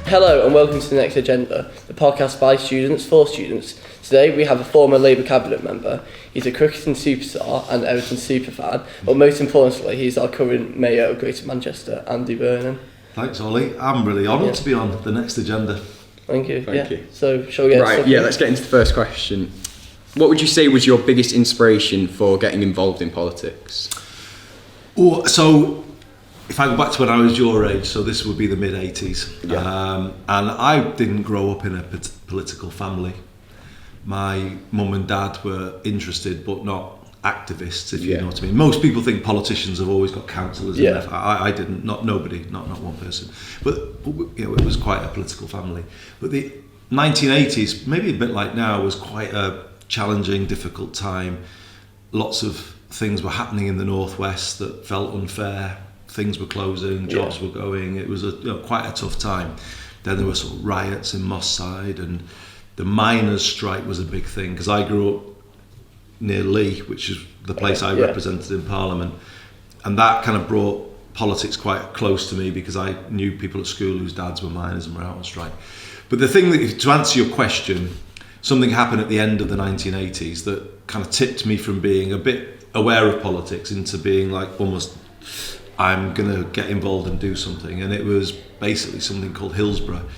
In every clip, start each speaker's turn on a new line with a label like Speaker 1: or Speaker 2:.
Speaker 1: Hello and welcome to The Next Agenda, the podcast by students for students. Today we have a former Labour Cabinet member. He's a cricketing superstar and Everton superfan, but most importantly he's our current Mayor of Greater Manchester, Andy Burnham.
Speaker 2: Thanks, Ollie. I'm really honoured to be on The Next Agenda.
Speaker 1: Thank you.
Speaker 3: Thank you.
Speaker 1: So shall we get started?
Speaker 3: Let's get into the first question. What would you say was your biggest inspiration for getting involved in politics?
Speaker 2: Oh, so if I go back to when I was your age, so this would be the mid-80s, and I didn't grow up in a political family. My mum and dad were interested but not activists, if you know what I mean. Most people think politicians have always got councillors. I didn't, not one person. But it was quite a political family. But the 1980s, maybe a bit like now, was quite a challenging, difficult time. Lots of things were happening in the northwest that felt unfair. Things were closing, jobs were going. It was quite a tough time. Then there were sort of riots in Moss Side, and the miners' strike was a big thing because I grew up near Lee, which is the place I represented in Parliament, and that kind of brought politics quite close to me because I knew people at school whose dads were miners and were out on strike. But the thing that, to answer your question, something happened at the end of the 1980s that kind of tipped me from being a bit aware of politics into being like almost, I'm going to get involved and do something. And it was basically something called Hillsborough,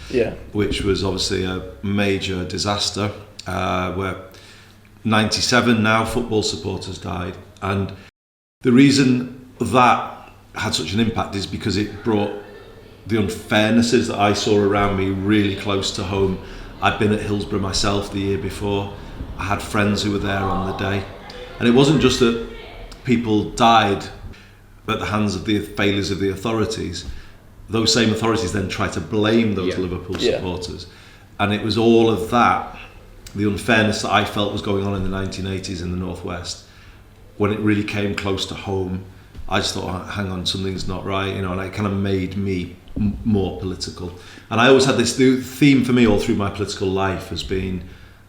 Speaker 2: which was obviously a major disaster where 97 now football supporters died. And the reason that had such an impact is because it brought the unfairnesses that I saw around me really close to home. I'd been at Hillsborough myself the year before. I had friends who were there on the day. And it wasn't just that people died at the hands of the failures of the authorities. Those same authorities then tried to blame those Liverpool supporters. And it was all of that, the unfairness that I felt was going on in the 1980s in the Northwest. When it really came close to home, I just thought, oh, hang on, something's not right, and it kind of made me more political. And I always had this theme for me all through my political life has been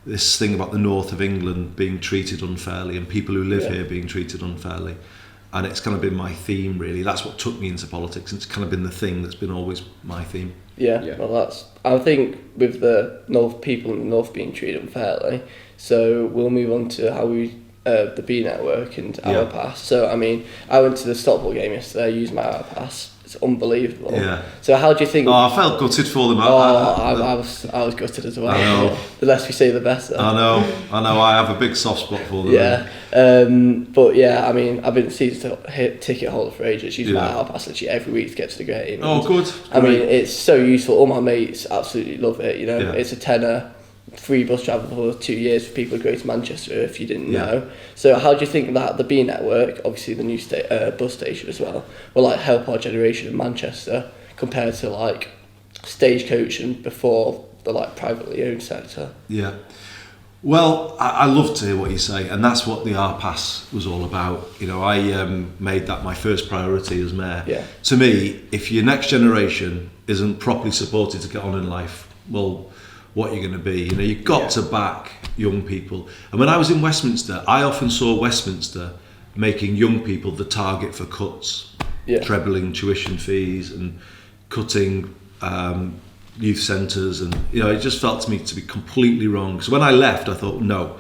Speaker 2: this thing about the north of England being treated unfairly and people who live here being treated unfairly. And it's kind of been my theme, really. That's what took me into politics, and it's kind of been the thing that's been always my theme.
Speaker 1: Well, I think with the north people in the north being treated unfairly, so we'll move on to how we the B network and our pass. So I mean, I went to the Stockport game yesterday. I used my our pass. It's unbelievable. So how do you think?
Speaker 2: Oh, I felt gutted for them.
Speaker 1: I was gutted as well.
Speaker 2: I know.
Speaker 1: The less we say, the better.
Speaker 2: I know. I have a big soft spot for them.
Speaker 1: But I mean, I've been a season ticket holder for ages. Use my our pass literally every week to get to the game.
Speaker 2: Oh, good.
Speaker 1: I mean, it's so useful. All my mates absolutely love it. It's a tenner. Free bus travel for 2 years for people who go to Manchester, if you didn't know. So how do you think that the B network, obviously the new bus station as well, will help our generation in Manchester compared to Stagecoach and before the privately owned sector?
Speaker 2: Well, I love to hear what you say, and that's what the R-Pass was all about. I made that my first priority as mayor. To me, if your next generation isn't properly supported to get on in life, well, what you're going to be. You've got to back young people. And when I was in Westminster, I often saw Westminster making young people the target for cuts, trebling tuition fees and cutting youth centres, and it just felt to me to be completely wrong. So when I left, I thought, no,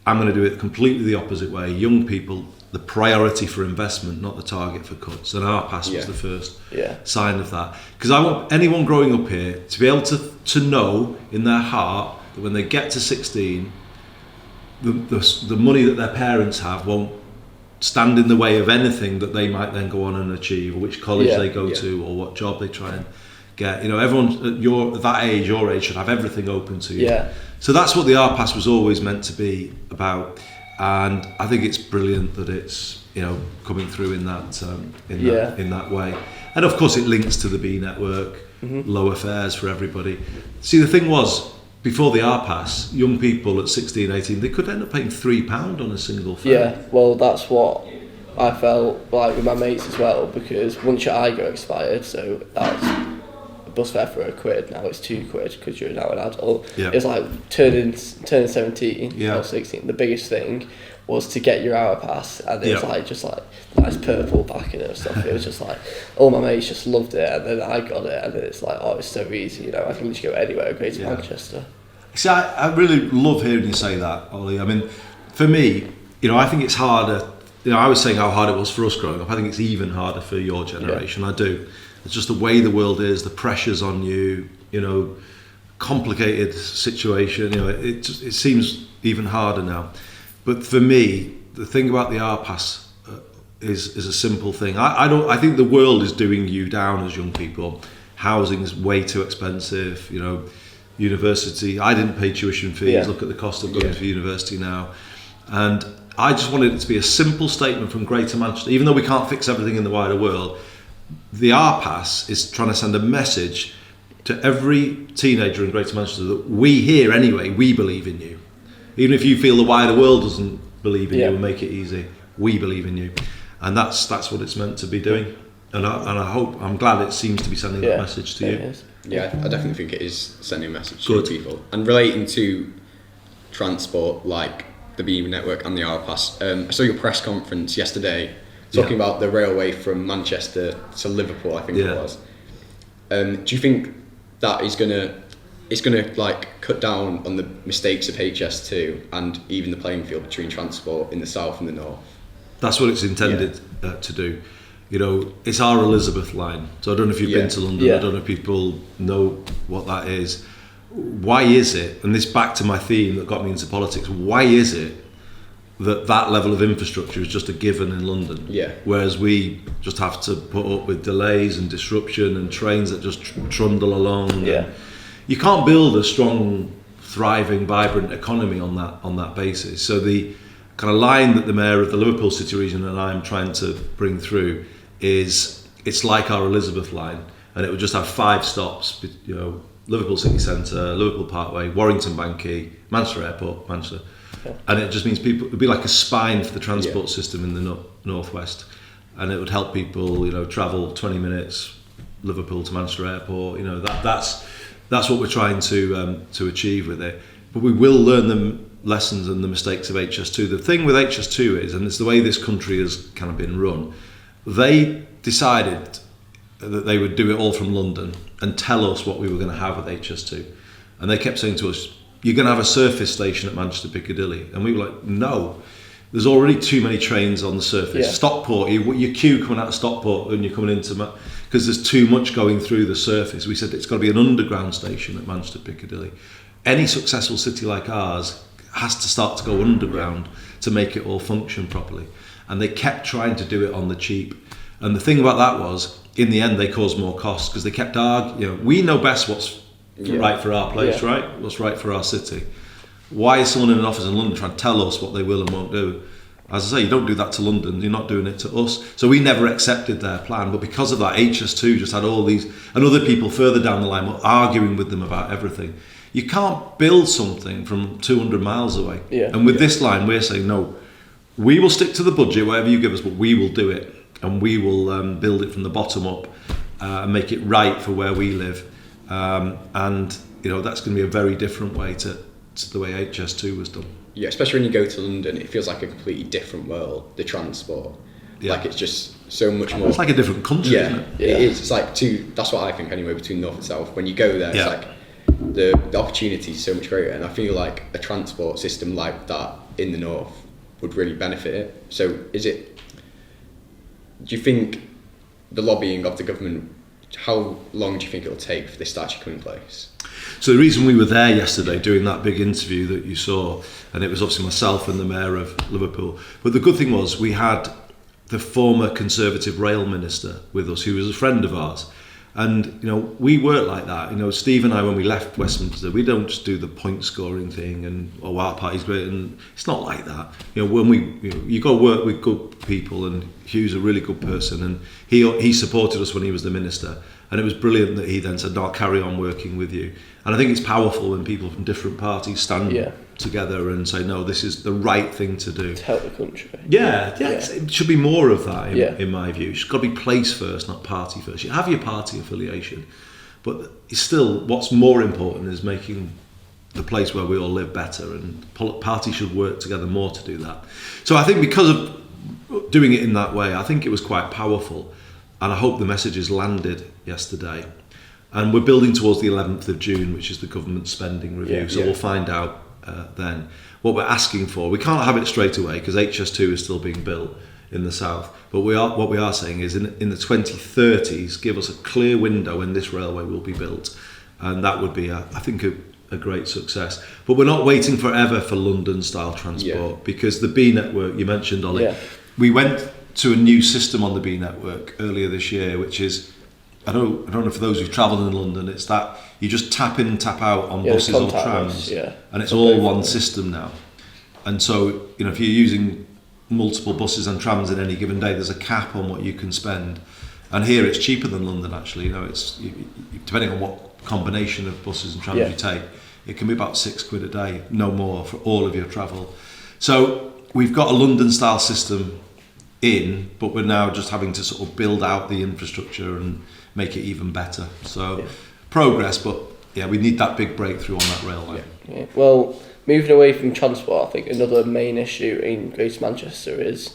Speaker 2: I'm going to do it completely the opposite way. Young people, the priority for investment, not the target for cuts. And our pass was the first sign of that. Because I want anyone growing up here to be able to know in their heart that when they get to 16, the money that their parents have won't stand in the way of anything that they might then go on and achieve, or which college they go to, or what job they try and get. Everyone at that age, your age, should have everything open to you. So that's what the R-Pass was always meant to be about. And I think it's brilliant that it's coming through in that way. And of course it links to the B network, lower fares for everybody. See, the thing was, before the R-Pass, young people at 16, 18, they could end up paying £3 on a single fare.
Speaker 1: Well, that's what I felt like with my mates as well, because once your IGO expired, so that's a bus fare for £1, now it's £2 because you're now an adult. It's like turning 17 or 16, the biggest thing was to get your hour pass, and it was like just like nice purple backing and stuff. It was just like all my mates just loved it, and then I got it, and then it's like, oh, it's so easy, I can just go anywhere, go to Manchester.
Speaker 2: See, I really love hearing you say that, Ollie. I mean, for me, I think it's harder. I was saying how hard it was for us growing up. I think it's even harder for your generation. I do. It's just the way the world is, the pressures on you, complicated situation. It seems even harder now. But for me, the thing about the R-Pass is a simple thing. I think the world is doing you down as young people. Housing is way too expensive. University. I didn't pay tuition fees. Look at the cost of going to university now. And I just wanted it to be a simple statement from Greater Manchester. Even though we can't fix everything in the wider world, the R-Pass is trying to send a message to every teenager in Greater Manchester that we here anyway, we believe in you. Even if you feel the wider world doesn't believe in you and make it easy, we believe in you. And that's what it's meant to be doing. And I'm glad it seems to be sending that message to you.
Speaker 3: Yeah, I definitely think it is sending a message to people. And relating to transport, like the Beam Network and the R-Pass, I saw your press conference yesterday talking about the railway from Manchester to Liverpool, I think it was. Do you think that it's gonna like cut down on the mistakes of HS2 and even the playing field between transport in the south and the north?
Speaker 2: That's what it's intended to do. It's our Elizabeth line. So I don't know if you've been to London. I don't know if people know what that is. Why is it, and this back to my theme that got me into politics, why is it that level of infrastructure is just a given in London? Whereas we just have to put up with delays and disruption and trains that just trundle along. You can't build a strong, thriving, vibrant economy on that basis. So the kind of line that the mayor of the Liverpool City region and I'm trying to bring through is, it's like our Elizabeth line, and it would just have 5 stops, Liverpool City Centre, Liverpool Parkway, Warrington Banquay, Manchester Airport, Manchester. And it just means people, it would be like a spine for the transport system in the northwest, and it would help people, travel 20 minutes, Liverpool to Manchester Airport. That's what we're trying to achieve with it. But we will learn the lessons and the mistakes of HS2. The thing with HS2 is, and it's the way this country has kind of been run, they decided that they would do it all from London and tell us what we were going to have with HS2. And they kept saying to us, you're going to have a surface station at Manchester Piccadilly. And we were like, no, there's already too many trains on the surface. Stockport, your queue coming out of Stockport when you're coming into, because there's too much going through the surface. We said it's got to be an underground station at Manchester Piccadilly. Any successful city like ours has to start to go underground to make it all function properly. And they kept trying to do it on the cheap. And the thing about that was, in the end, they caused more costs because they kept arguing. We know best what's right for our place, right? What's right for our city. Why is someone in an office in London trying to tell us what they will and won't do? As I say, you don't do that to London, you're not doing it to us. So we never accepted their plan, but because of that, HS2 just had all these, and other people further down the line were arguing with them about everything. You can't build something from 200 miles away. And with this line, we're saying, no, we will stick to the budget, whatever you give us, but we will do it. And we will build it from the bottom up and make it right for where we live. And that's going to be a very different way to the way HS2 was done. Yeah,
Speaker 3: especially when you go to London, it feels like a completely different world, the transport. Like it's just so much more.
Speaker 2: It's like a different country, isn't it?
Speaker 3: It is. It's like that's what I think anyway, between north and south. When you go there, it's like the opportunity is so much greater, and I feel like a transport system like that in the north would really benefit it. So do you think the lobbying of the government, how long do you think it'll take for this to actually come in place?
Speaker 2: So the reason we were there yesterday doing that big interview that you saw, and it was obviously myself and the Mayor of Liverpool, but the good thing was we had the former Conservative rail minister with us, who was a friend of ours. And, we work like that. Steve and I, when we left Westminster, we don't just do the point scoring thing and, our party's great. And it's not like that. When you got to work with good people, and Hugh's a really good person, and he supported us when he was the minister. And it was brilliant that he then said, no, I'll carry on working with you. And I think it's powerful when people from different parties stand together and say, no, this is the right thing to do.
Speaker 1: To help the country.
Speaker 2: It should be more of that in my view. It's got to be place first, not party first. You have your party affiliation, but it's still, what's more important is making the place where we all live better, and parties should work together more to do that. So I think because of doing it in that way, I think it was quite powerful, and I hope the messages landed yesterday. And we're building towards the 11th of June, which is the government spending review, so we'll find out then what we're asking for. We can't have it straight away because HS2 is still being built in the south, but what we are saying is in the 2030s, give us a clear window when this railway will be built, and that would be, I think, a great success. But we're not waiting forever for London-style transport, because the B network, you mentioned, Ollie, we went to a new system on the B network earlier this year, which is, I don't know for those who've travelled in London, it's that you just tap in, tap out on buses or trams, and it's all one system now. And so, if you're using multiple buses and trams in any given day, there's a cap on what you can spend. And here it's cheaper than London, actually. It's depending on what combination of buses and trams you take, it can be about £6 a day, no more, for all of your travel. So we've got a London-style system in, but we're now just having to sort of build out the infrastructure and make it even better. So progress, but we need that big breakthrough on that railway.
Speaker 1: Well, moving away from transport, I think another main issue in Greater Manchester is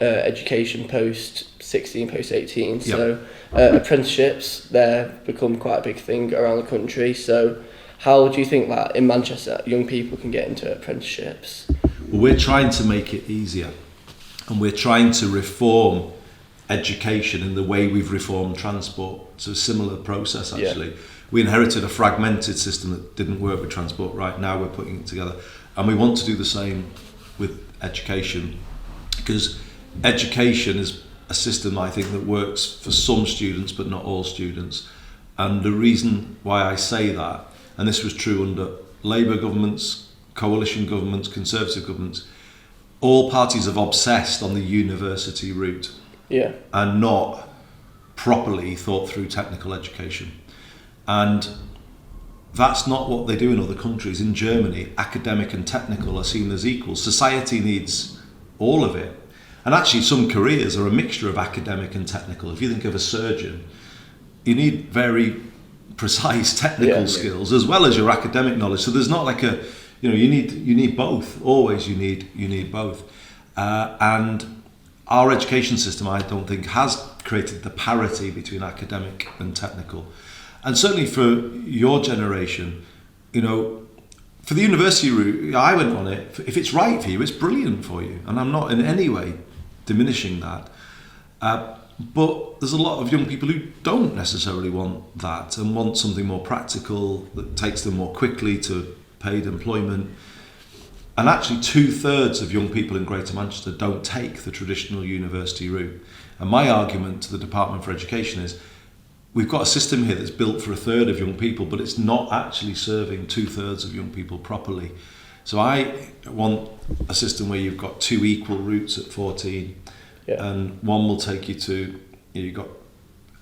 Speaker 1: education post 16, post 18. So apprenticeships, they've become quite a big thing around the country. So how do you think that in Manchester young people can get into apprenticeships?
Speaker 2: Well, we're trying to make it easier, and we're trying to reform education in the way we've reformed transport. It's a similar process, actually. We inherited a fragmented system that didn't work with transport. Right now we're putting it together, and we want to do the same with education, because education is a system, I think, that works for some students but not all students. And the reason why I say that, and this was true under Labour governments, coalition governments, Conservative governments, all parties have obsessed on the university route and not properly thought through technical education. And that's not what they do in other countries. In Germany, academic and technical are seen as equals. Society needs all of it. And actually some careers are a mixture of academic and technical. If you think of a surgeon, you need very precise technical skills as well as your academic knowledge. So there's not like a, you need both. Always you need both. And our education system, I don't think, has created the parity between academic and technical. And certainly for your generation, for the university route, I went on it. If it's right for you, it's brilliant for you. And I'm not in any way diminishing that. But there's a lot of young people who don't necessarily want that and want something more practical that takes them more quickly to paid employment. And actually 2/3 of young people in Greater Manchester don't take the traditional university route. And my argument to the Department for Education is, we've got a system here that's built for 1/3 of young people, but it's not actually serving 2/3 of young people properly. So I want a system where you've got 2 equal routes at 14, and one will take you to, you've got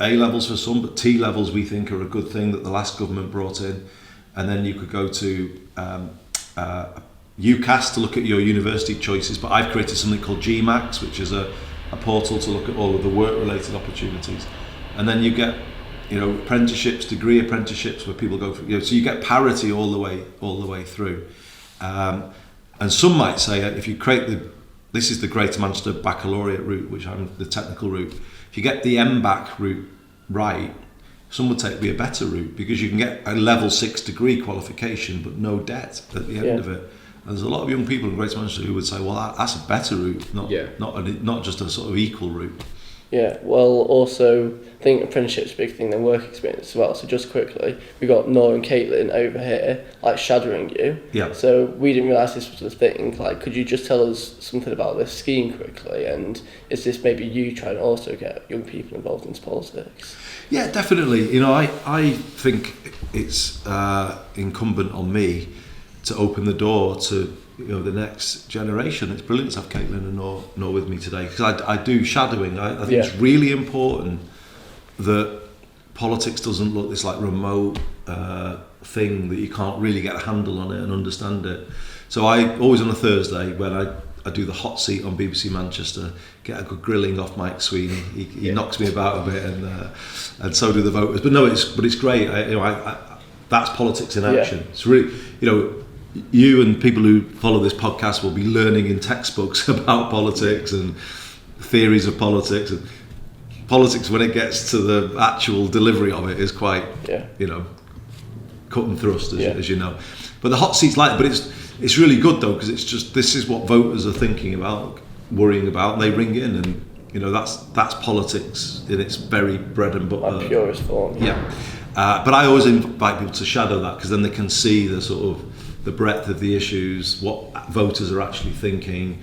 Speaker 2: A levels for some, but T levels we think are a good thing that the last government brought in. And then you could go to UCAS to look at your university choices, but I've created something called GMAX, which is a portal to look at all of the work-related opportunities. And then you get apprenticeships, degree apprenticeships, where people go for, so you get parity all the way through. And some might say, if you create this is the Greater Manchester Baccalaureate route, which I'm the technical route. If you get the MBAC route right, some would say it'd be a better route, because you can get a level 6 degree qualification but no debt at the end of it. And there's a lot of young people in Greater Manchester who would say, well, that's a better route, not just a sort of equal route.
Speaker 1: Yeah, well, also, I think apprenticeship's a big thing, then work experience as well. So just quickly, we got Nora and Caitlin over here, shadowing you. Yeah. So we didn't realise this was a thing. Could you just tell us something about this scheme quickly? And is this maybe you trying to also get young people involved into politics? Yeah, definitely.
Speaker 2: I think it's incumbent on me to open the door to the next generation. It's brilliant to have Caitlin and Nor with me today, because I do shadowing. I think it's really important that politics doesn't look this remote thing that you can't really get a handle on it and understand it. So I always on a Thursday, when I do the hot seat on BBC Manchester, get a good grilling off Mike Sweeney. He knocks me about a bit, and so do the voters. But it's great. That's politics in action. It's really, you and people who follow this podcast will be learning in textbooks about politics and theories of politics. And politics, when it gets to the actual delivery of it, is quite, cut and thrust, as you know. But the hot seat's but it's really good though, because it's just, this is what voters are thinking about, worrying about, and they ring in, and that's politics in its very bread and butter.
Speaker 1: Like purest form.
Speaker 2: Yeah. But I always invite people to shadow that, because then they can see the sort of the breadth of the issues, what voters are actually thinking,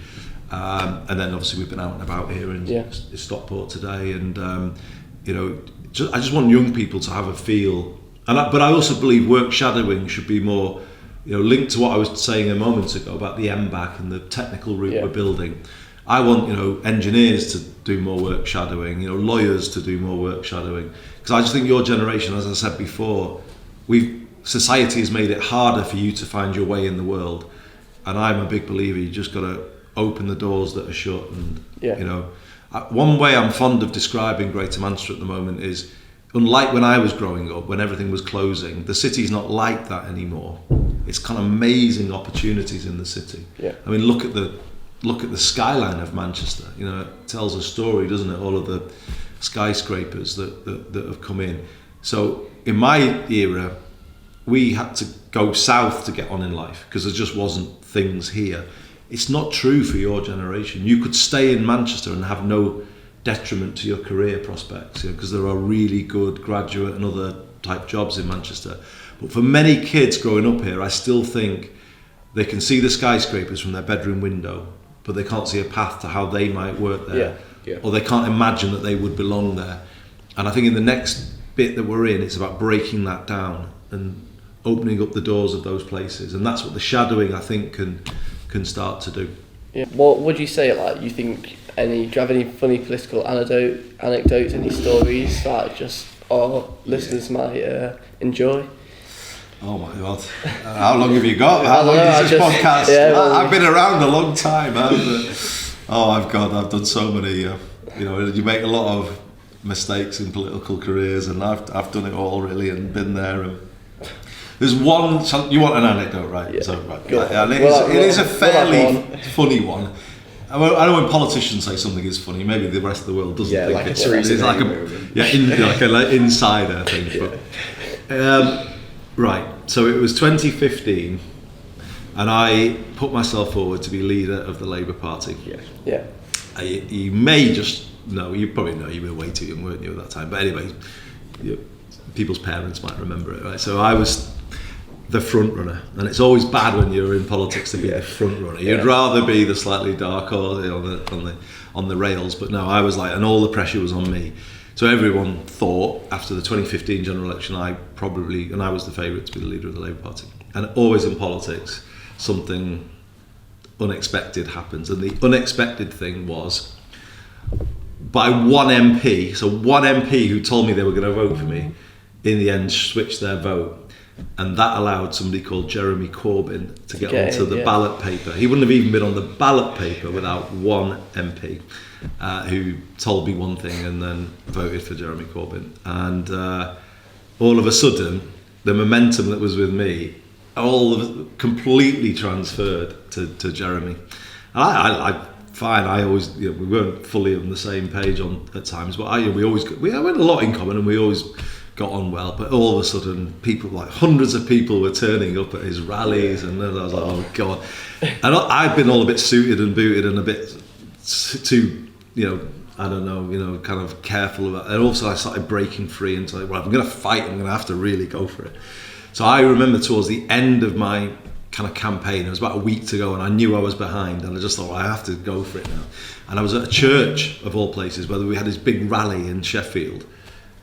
Speaker 2: and then obviously we've been out and about here in Stockport today, and I just want young people to have a feel, but I also believe work shadowing should be more linked to what I was saying a moment ago about the MBAC and the technical route we're building. I want engineers to do more work shadowing, lawyers to do more work shadowing, because I just think your generation, as I said before, society has made it harder for you to find your way in the world, and I'm a big believer you just got to open the doors that are shut. And one way I'm fond of describing Greater Manchester at the moment is, unlike when I was growing up, when everything was closing, the city's not like that anymore. It's kind of amazing opportunities in the city. I mean, look at the skyline of Manchester. It tells a story, doesn't it? All of the skyscrapers that have come in. So in my era, we had to go south to get on in life, because there just wasn't things here. It's not true for your generation. You could stay in Manchester and have no detriment to your career prospects, because there are really good graduate and other type jobs in Manchester. But for many kids growing up here, I still think they can see the skyscrapers from their bedroom window, but they can't see a path to how they might work there, or they can't imagine that they would belong there. And I think in the next bit that we're in, it's about breaking that down and opening up the doors of those places, and that's what the shadowing, I think, can start to do.
Speaker 1: What would you say, you think, do you have any funny political anecdotes, any stories that just our listeners might enjoy?
Speaker 2: Oh my God! How long have you got? How long is this podcast? I've been around a long time. I've done so many. You make a lot of mistakes in political careers, and I've done it all really, and been there. And there's one. You want an anecdote, right?
Speaker 1: Yeah.
Speaker 2: So, right. And it is a fairly funny one. I know when politicians say something is funny, maybe the rest of the world doesn't think it's like an insider thing. But, right, so it was 2015, and I put myself forward to be leader of the Labour Party. You may just know, you probably know, you were way too young, weren't you, at that time? But anyway, people's parents might remember it, right? So I was the front runner, and it's always bad when you're in politics to be the front runner. You'd rather be the slightly dark horse on the rails, but no, I was and all the pressure was on me. So everyone thought after the 2015 general election, I was the favourite to be the leader of the Labour Party. And always in politics, something unexpected happens, and the unexpected thing was, by one MP, so one MP who told me they were going to vote for me, in the end switched their vote. And that allowed somebody called Jeremy Corbyn to get onto the ballot paper. He wouldn't have even been on the ballot paper without one MP who told me one thing and then voted for Jeremy Corbyn. And all of a sudden, the momentum that was with me, completely transferred to Jeremy. And I always, we weren't fully on the same page at times, but we had a lot in common, and we always got on well. But all of a sudden, hundreds of people were turning up at his rallies, and then I was like, oh God. And I'd been all a bit suited and booted and a bit too, kind of careful about it. And also I started breaking free into if I'm going to fight, I'm going to have to really go for it. So I remember towards the end of my kind of campaign, it was about a week to go, and I knew I was behind, and I just thought, I have to go for it now. And I was at a church, of all places, where we had this big rally in Sheffield,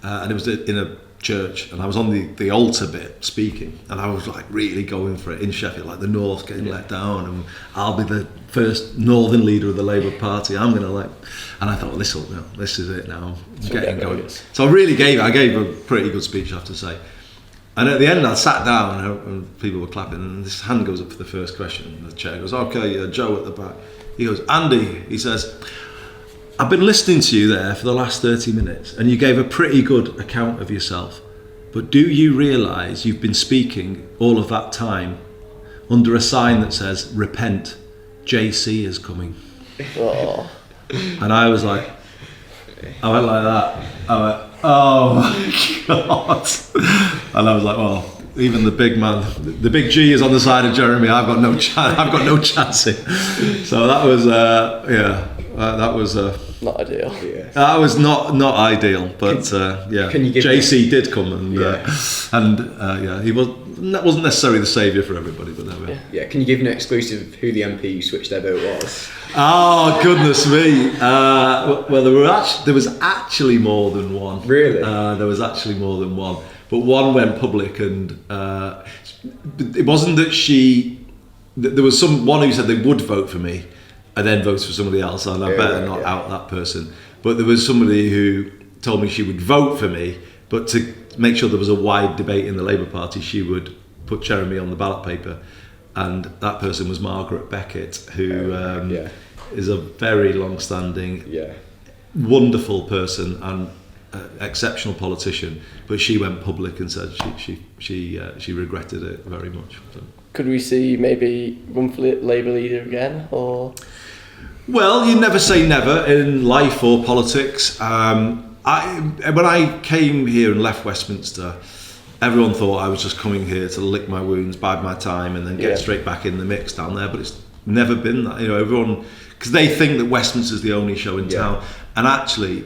Speaker 2: and it was in a church, and I was on the altar bit speaking, and I was really going for it in Sheffield, the North getting let down, and I'll be the first Northern leader of the Labour Party. I'm going to and I thought, this is it now. I'm getting going. So I gave a pretty good speech, I have to say. And at the end, I sat down, and people were clapping, and this hand goes up for the first question, and the chair goes, okay, Joe at the back. He goes, Andy, he says, I've been listening to you there for the last 30 minutes, and you gave a pretty good account of yourself. But do you realise you've been speaking all of that time under a sign that says, repent, JC is coming.
Speaker 1: Oh.
Speaker 2: And I was like, I went like that. I went, oh my God. And I was like, well, even the big man, the big G is on the side of Jeremy. I've got no chance. I've got no chance here. So that was, that was
Speaker 1: not ideal.
Speaker 3: Yeah.
Speaker 2: That was not ideal, but
Speaker 3: Can you give
Speaker 2: JC did come and he wasn't necessarily the saviour for everybody, but there we are.
Speaker 3: Yeah, can you give an exclusive of who the MP who switched their vote was?
Speaker 2: Oh goodness me! Well, there was actually more than one.
Speaker 3: Really?
Speaker 2: There was actually more than one, but one went public, and it wasn't that there was one who said they would vote for me, and then voted for somebody else, and I better not out that person. But there was somebody who told me she would vote for me, but to make sure there was a wide debate in the Labour Party, she would put Jeremy on the ballot paper. And that person was Margaret Beckett, who is a very long-standing, wonderful person and exceptional politician. But she went public and said she regretted it very much. So.
Speaker 1: Could we see maybe run for Labour leader again, or?
Speaker 2: Well, you never say never in life or politics. When I came here and left Westminster, everyone thought I was just coming here to lick my wounds, bide my time, and then get straight back in the mix down there. But it's never been that. Everyone, because they think that Westminster's the only show in town. And actually,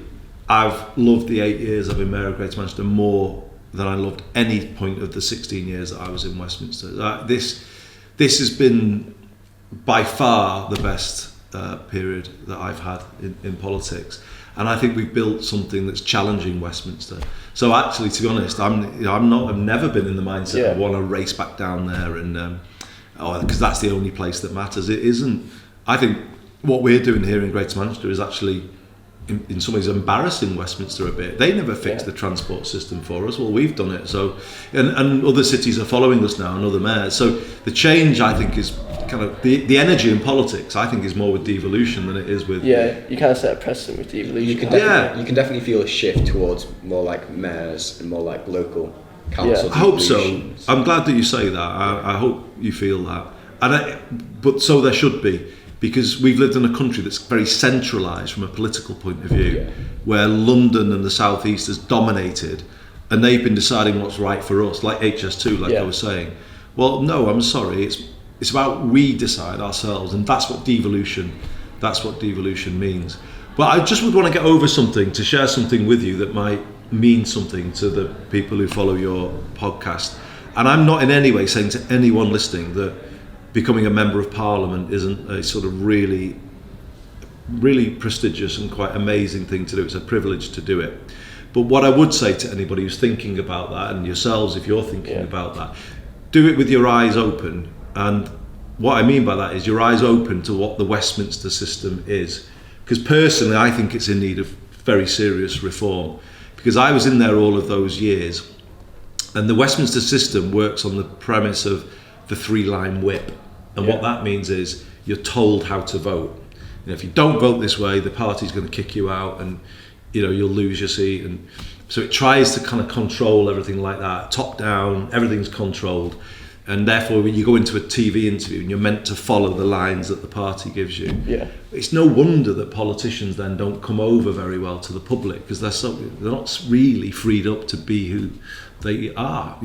Speaker 2: I've loved the 8 years I've been Mayor of Greater Manchester more than I loved any point of the 16 years that I was in Westminster. This has been by far the best period that I've had in politics. And I think we've built something that's challenging Westminster. So actually, to be honest, I've never been in the mindset I want to race back down there, and because that's the only place that matters. It isn't. I think what we're doing here in Greater Manchester is actually, in some ways, embarrassing Westminster a bit. They never fixed the transport system for us. Well, we've done it. So, and other cities are following us now, and other mayors. So the change, I think, is kind of the energy in politics. I think is more with devolution than it is with.
Speaker 1: Yeah, you kind of set a precedent with devolution.
Speaker 3: You can definitely feel a shift towards more like mayors and more like local council.
Speaker 2: I hope so. I'm glad that you say that. I hope you feel that. But so there should be. Because we've lived in a country that's very centralised from a political point of view, where London and the South East has dominated, and they've been deciding what's right for us, like HS2, like I was saying. Well, no, I'm sorry. It's about we decide ourselves, and that's what devolution means. But I just would want to get over something, to share something with you that might mean something to the people who follow your podcast. And I'm not in any way saying to anyone listening that becoming a member of Parliament isn't a sort of really, really prestigious and quite amazing thing to do. It's a privilege to do it. But what I would say to anybody who's thinking about that, and yourselves if you're thinking about that, do it with your eyes open. And what I mean by that is your eyes open to what the Westminster system is. Because personally, I think it's in need of very serious reform. Because I was in there all of those years, and the Westminster system works on the premise of the 3-line whip. And what that means is you're told how to vote. If you don't vote this way, the party's going to kick you out, and you'll lose your seat. And so it tries to kind of control everything like that, top down. Everything's controlled, and therefore when you go into a TV interview and you're meant to follow the lines that the party gives you. It's no wonder that politicians then don't come over very well to the public, because they're not really freed up to be who they are.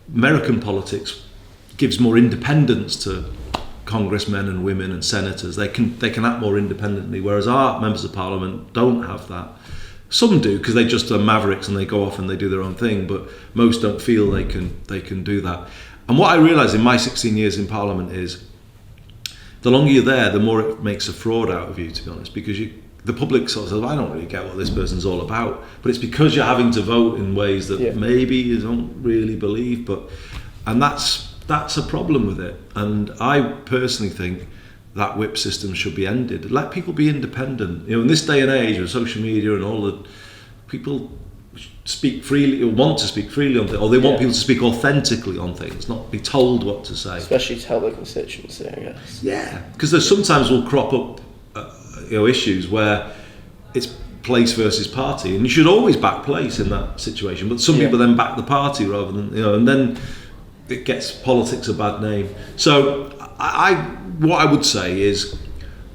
Speaker 2: American politics gives more independence to congressmen and women and senators. They can act more independently, whereas our members of Parliament don't have that. Some do, because they just are mavericks and they go off and they do their own thing, but most don't feel they can do that. And what I realised in my 16 years in Parliament is the longer you're there, the more it makes a fraud out of you, to be honest, because the public sort of says, I don't really get what this person's all about, but it's because you're having to vote in ways that maybe you don't really believe, and that's a problem with it. And I personally think that whip system should be ended. Let people be independent. In this day and age with social media and all the people speak freely, or want to speak freely on things, or they want people to speak authentically on things, not be told what to say.
Speaker 1: Especially to help their constituency, I guess.
Speaker 2: Yeah, because there sometimes will crop up issues where it's place versus party, and you should always back place in that situation. But some people then back the party rather than, and then it gets politics a bad name. So what I would say is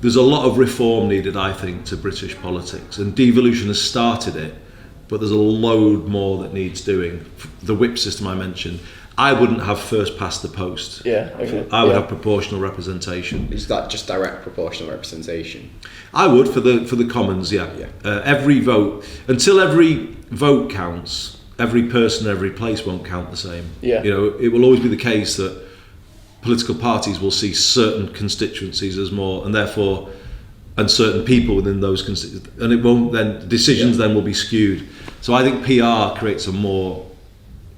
Speaker 2: there's a lot of reform needed, I think, to British politics, and devolution has started it, but there's a load more that needs doing. The whip system I mentioned, I wouldn't have first past the post.
Speaker 1: Yeah, okay.
Speaker 2: I would have proportional representation.
Speaker 3: Is that just direct proportional representation?
Speaker 2: I would for the Commons, yeah. Every vote, until every vote counts, every person, every place won't count the same.
Speaker 1: Yeah.
Speaker 2: It will always be the case that political parties will see certain constituencies as more, and therefore, and certain people within those constituencies, and it won't then, decisions then will be skewed. So I think PR creates a more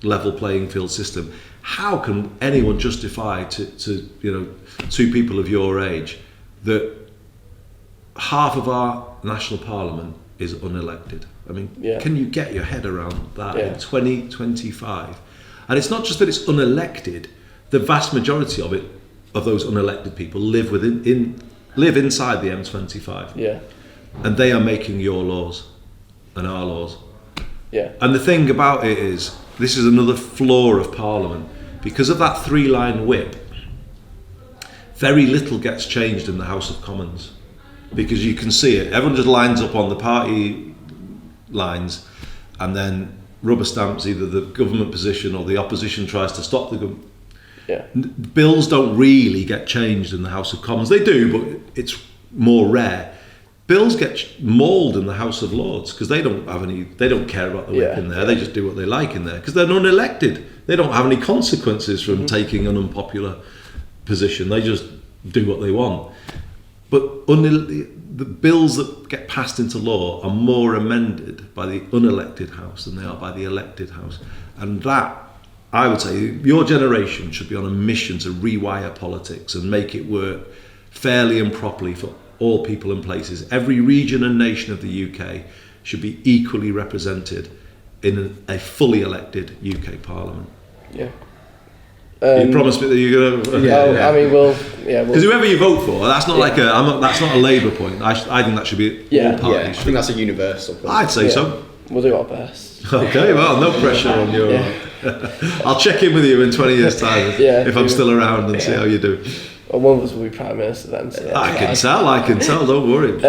Speaker 2: level playing field system. How can anyone justify to two people of your age that half of our national parliament is unelected? I mean, can you get your head around that in 2025? And it's not just that it's unelected, the vast majority of those unelected people live inside the M25.
Speaker 1: Yeah.
Speaker 2: And they are making your laws and our laws.
Speaker 1: Yeah.
Speaker 2: And the thing about it is, this is another flaw of Parliament. Because of that 3-line whip, very little gets changed in the House of Commons. Because you can see it. Everyone just lines up on the party lines and then rubber stamps either the government position or the opposition tries to stop the government.
Speaker 1: Yeah.
Speaker 2: Bills don't really get changed in the House of Commons. They do, but it's more rare. Bills get mauled in the House of Lords because they don't care about the whip in there. They just do what they like in there because they're unelected. They don't have any consequences from taking an unpopular position. They just do what they want. But the bills that get passed into law are more amended by the unelected House than they are by the elected House. And that, I would say, your generation should be on a mission to rewire politics and make it work fairly and properly for all people and places. Every region and nation of the UK should be equally represented in a fully elected UK Parliament.
Speaker 1: Yeah.
Speaker 2: You promised me that you're going to.
Speaker 1: I mean,
Speaker 2: because whoever you vote for, that's not that's not a Labour point. I think that should be all parties.
Speaker 3: I think that's a universal point.
Speaker 2: I'd say so.
Speaker 1: We'll do our best.
Speaker 2: Okay, well, no pressure on your. I'll check in with you in 20 years' time if I'm still around and see how you do.
Speaker 1: Well, one of us will be Prime Minister then. So
Speaker 2: I can tell, don't worry.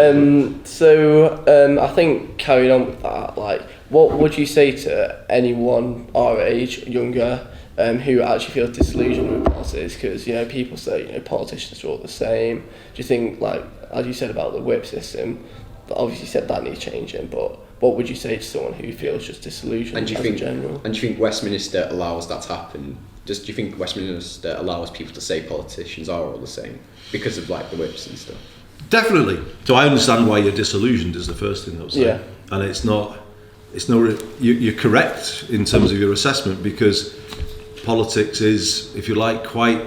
Speaker 1: So I think carrying on with that, like, what would you say to anyone our age, younger, who actually feels disillusioned with politics? Because, people say, politicians are all the same. Do you think, like, as you said about the whip system, obviously you said that needs changing, but what would you say to someone who feels just disillusioned in general? And
Speaker 3: do you think Westminster allows that to happen? Do you think Westminster allows people to say politicians are all the same because of like the whips and stuff?
Speaker 2: Definitely. So I understand why you're disillusioned is the first thing I would say.
Speaker 1: Yeah.
Speaker 2: And you're correct in terms of your assessment because politics is, if you like, quite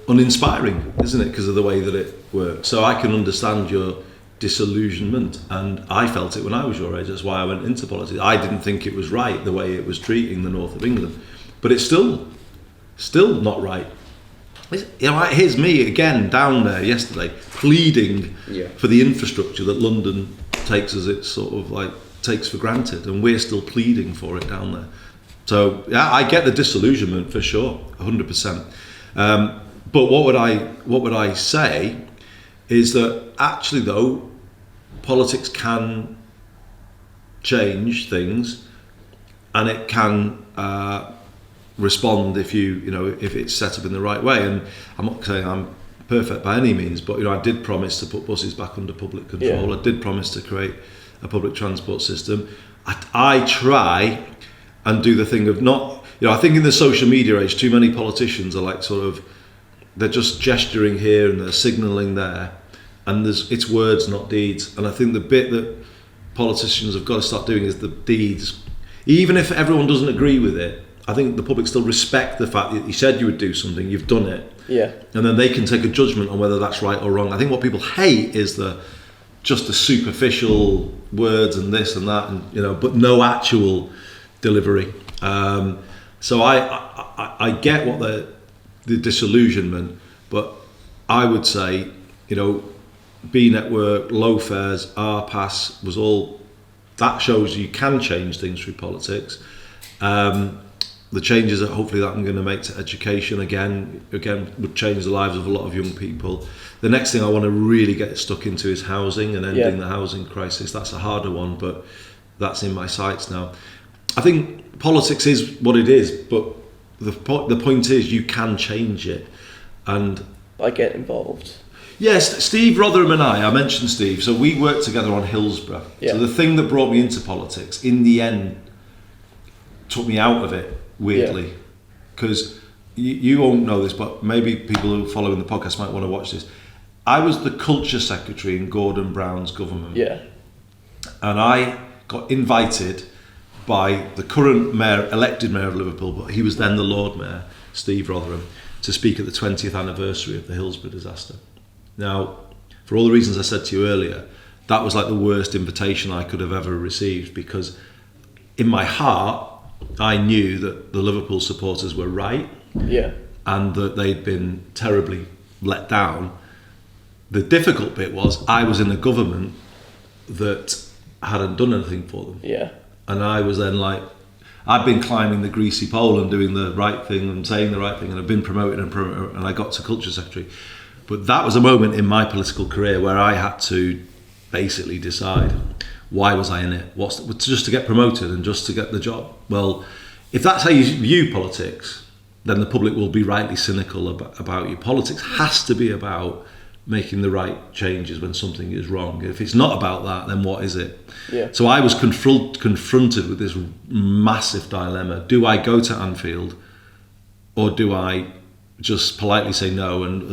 Speaker 2: uninspiring, isn't it? Because of the way that it works. So I can understand your disillusionment, and I felt it when I was your age. That's why I went into politics. I didn't think it was right the way it was treating the north of England, but it's still not right. Here's me again down there yesterday pleading for the infrastructure that London takes as it sort of like takes for granted, and we're still pleading for it down there. So I get the disillusionment for sure, 100%. But what would I say is that actually though politics can change things, and it can respond if if it's set up in the right way. And I'm not saying I'm perfect by any means, but I did promise to put buses back under public control. I did promise to create a public transport system. I try and do the thing of not, I think in the social media age, too many politicians are like they're just gesturing here and they're signalling there, and it's words, not deeds. And I think the bit that politicians have got to start doing is the deeds. Even if everyone doesn't agree with it, I think the public still respect the fact that you said you would do something, you've done it.
Speaker 1: Yeah.
Speaker 2: And then they can take a judgment on whether that's right or wrong. I think what people hate is just the superficial words and this and that, and but no actual delivery. So I get what the disillusionment, but I would say, B network, low fares, R pass was all. That shows you can change things through politics. The changes that hopefully that I'm going to make to education again would change the lives of a lot of young people. The next thing I want to really get stuck into is housing and ending the housing crisis. That's a harder one, but that's in my sights now. I think politics is what it is, but the point is you can change it, and
Speaker 1: I get involved.
Speaker 2: Yes, Steve Rotherham and I mentioned Steve, so we worked together on Hillsborough. So the thing that brought me into politics, in the end, took me out of it, weirdly. Because you won't know this, but maybe people who are following the podcast might want to watch this. I was the culture secretary in Gordon Brown's government.
Speaker 1: Yeah.
Speaker 2: And I got invited by the current mayor, elected mayor of Liverpool, but he was then the Lord Mayor, Steve Rotherham, to speak at the 20th anniversary of the Hillsborough disaster. Now, for all the reasons I said to you earlier, that was like the worst invitation I could have ever received, because in my heart, I knew that the Liverpool supporters were right, and that they'd been terribly let down. The difficult bit was I was in a government that hadn't done anything for them.
Speaker 1: Yeah.
Speaker 2: And I was then like, I'd been climbing the greasy pole and doing the right thing and saying the right thing, and I'd been promoted and I got to culture secretary. But that was a moment in my political career where I had to basically decide, why was I in it? Just to get promoted and just to get the job? Well, if that's how you view politics, then the public will be rightly cynical about you. Politics has to be about making the right changes when something is wrong. If it's not about that, then what is it?
Speaker 1: Yeah.
Speaker 2: So I was confronted with this massive dilemma. Do I go to Anfield, or do I just politely say no and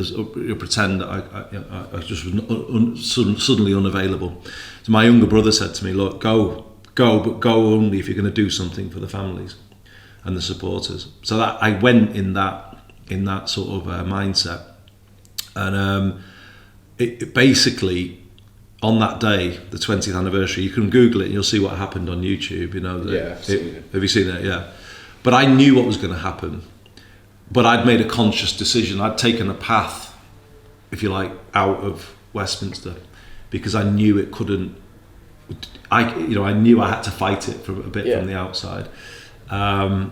Speaker 2: pretend that I just was suddenly unavailable? So my younger brother said to me, look, go, but go only if you're going to do something for the families and the supporters. So that I went in that sort of mindset. And it basically, on that day, the 20th anniversary, you can Google it and you'll see what happened on YouTube. Have you seen it? Yeah. But I knew what was going to happen. But I'd made a conscious decision. I'd taken a path, if you like, out of Westminster, because I knew it couldn't. I knew I had to fight it for a bit from the outside. That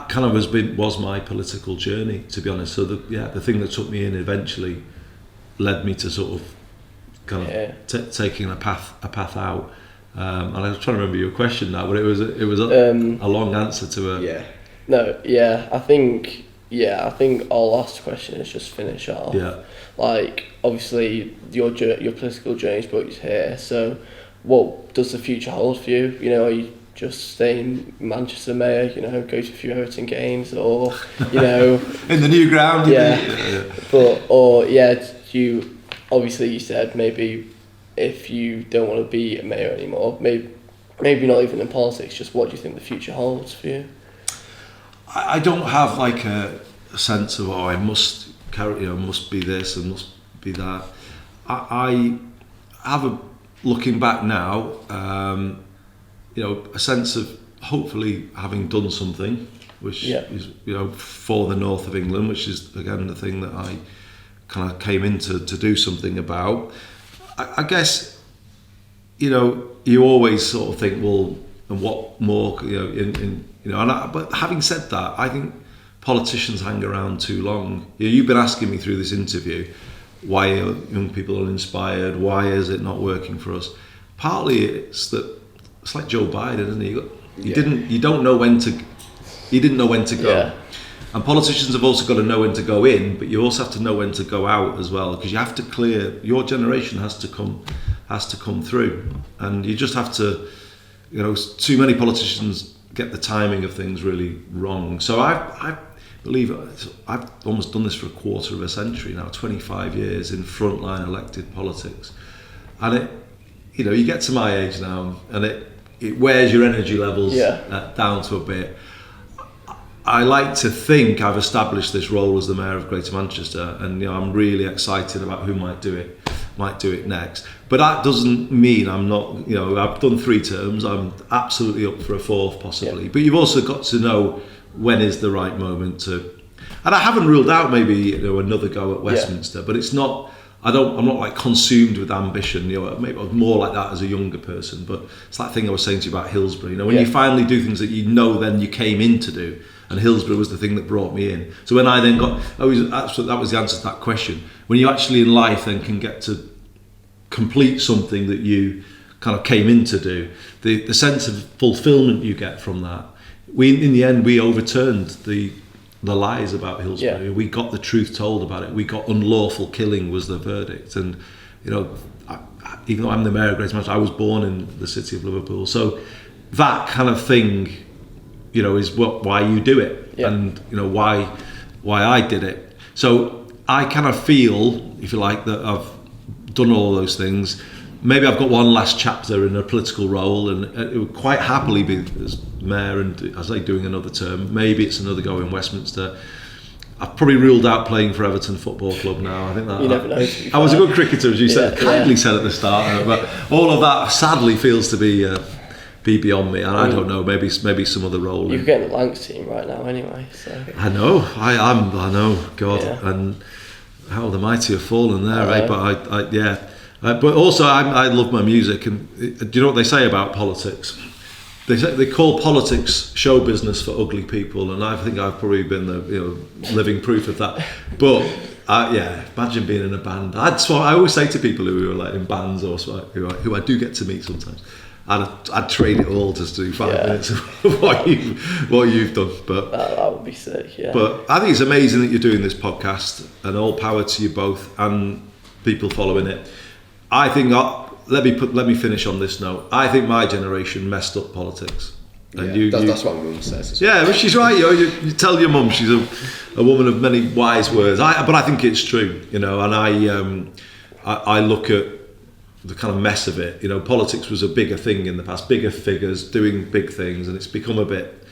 Speaker 2: kind of was my political journey, to be honest. So the thing that took me in eventually led me to sort of kind of taking a path out. And I was trying to remember your question now, but it was a long answer to a.
Speaker 1: Yeah. No. Yeah. I think our last question is just finish off.
Speaker 2: Yeah.
Speaker 1: Like, obviously your political journey's brought you here. So, what does the future hold for you? Are you just stay in Manchester Mayor, go to a few Everton games, or,
Speaker 2: in the new ground.
Speaker 1: You obviously you said maybe if you don't want to be a mayor anymore, maybe not even in politics, just what do you think the future holds for you?
Speaker 2: I don't have like a sense of, I must must be this and must be that. I have looking back now, a sense of hopefully having done something, which is, for the north of England, which is again the thing that I kind of came in to do something about. I guess, you always sort of think, well, and what more, but having said that, I think politicians hang around too long. You've been asking me through this interview, why are young people uninspired? Why is it not working for us? Partly it's like Joe Biden, isn't he? He didn't know when to go. Yeah. And politicians have also got to know when to go in, but you also have to know when to go out as well, because you have to clear. Your generation has to come through, and you just have to. Too many politicians get the timing of things really wrong. So I believe I've almost done this for a quarter of a century now, 25 years in frontline elected politics, and you get to my age now, and it wears your energy levels down to a bit. I like to think I've established this role as the Mayor of Greater Manchester, and I'm really excited about who might do it next. But that doesn't mean I'm not, I've done 3 terms, I'm absolutely up for a 4th possibly. Yeah. But you've also got to know when is the right moment to, and I haven't ruled out maybe another go at Westminster, but it's not I'm not like consumed with ambition. You know, maybe I was more like that as a younger person. But it's that thing I was saying to you about Hillsborough. You know, when you finally do things that you know then you came in to do, and Hillsborough was the thing that brought me in. So when I then that was the answer to that question. When you actually in life then can get to complete something that you kind of came in to do, the sense of fulfillment you get from that. In the end, we overturned the lies about Hillsborough. Yeah. We got the truth told about it. We got unlawful killing was the verdict. And, you know, even though I'm the mayor of Greater Manchester, I was born in the city of Liverpool. So that kind of thing, you know, is why you do it. Yeah. And, you know, why I did it. So I kind of feel, if you like, that I've done all those things. Maybe I've got one last chapter in a political role, and it would quite happily be as mayor and, as I say, doing another term. Maybe it's another go in Westminster. I've probably ruled out playing for Everton Football Club now. I think that
Speaker 1: you never know.
Speaker 2: I was a good cricketer, as you kindly said at the start, but all of that sadly feels to be beyond me, and I don't know. Maybe some other role.
Speaker 1: You're getting the Lancs team right now, anyway. So
Speaker 2: I know. I know. God, and how the mighty have fallen there, right? But but also, I love my music, and do you know what they say about politics? They call politics show business for ugly people, and I think I've probably been the living proof of that. But imagine being in a band. I always say to people who are like in bands or who I do get to meet sometimes, I'd trade it all just to do 5 minutes of what you've done. But
Speaker 1: that would be sick. Yeah.
Speaker 2: But I think it's amazing that you're doing this podcast, and all power to you both and people following it. I think let me finish on this note. I think my generation messed up politics. And
Speaker 3: that's what my mum says.
Speaker 2: Yeah, but she's right. You tell your mum, she's a woman of many wise words. But I think it's true, and I look at the kind of mess of it. Politics was a bigger thing in the past, bigger figures doing big things, and it's become a bit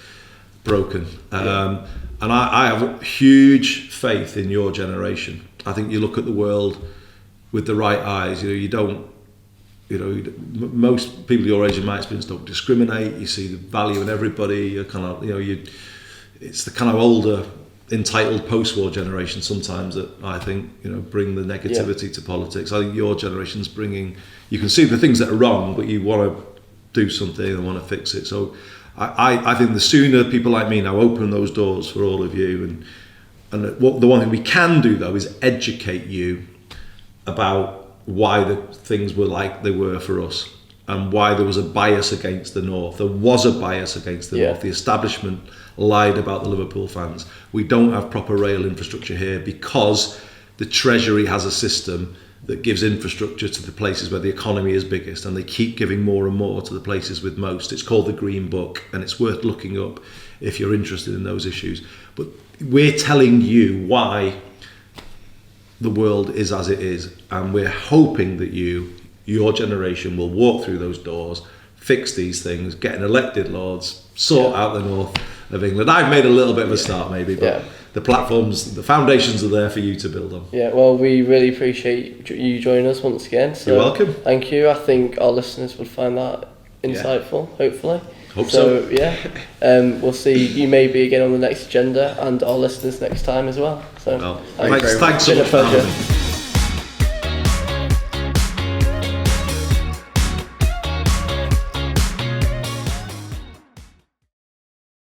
Speaker 2: broken. And I have huge faith in your generation. I think you look at the world with the right eyes. Most people your age, in my experience, don't discriminate. You see the value in everybody. You're kind of, it's the kind of older, entitled post-war generation sometimes that I think, bring the negativity to politics. I think your generation's bringing. You can see the things that are wrong, but you want to do something and want to fix it. So I think the sooner people like me now open those doors for all of you, and the one thing we can do though is educate you about why the things were like they were for us, and why there was a bias against the North. There was a bias against the North. The establishment lied about the Liverpool fans. We don't have proper rail infrastructure here because the Treasury has a system that gives infrastructure to the places where the economy is biggest, and they keep giving more and more to the places with most. It's called the Green Book, and it's worth looking up if you're interested in those issues. But we're telling you why the world is as it is, and we're hoping that your generation will walk through those doors, fix these things, get an elected lords, sort out the north of England. I've made a little bit of a start maybe, but the platforms, the foundations are there for you to build on.
Speaker 1: Yeah, well, we really appreciate you joining us once again. So
Speaker 2: you're welcome.
Speaker 1: Thank you. I think our listeners would find that insightful, hopefully.
Speaker 2: Hope so.
Speaker 1: We'll see you maybe again on the next agenda, and our listeners next time as well. So
Speaker 2: thanks so much.
Speaker 1: It's been a pleasure.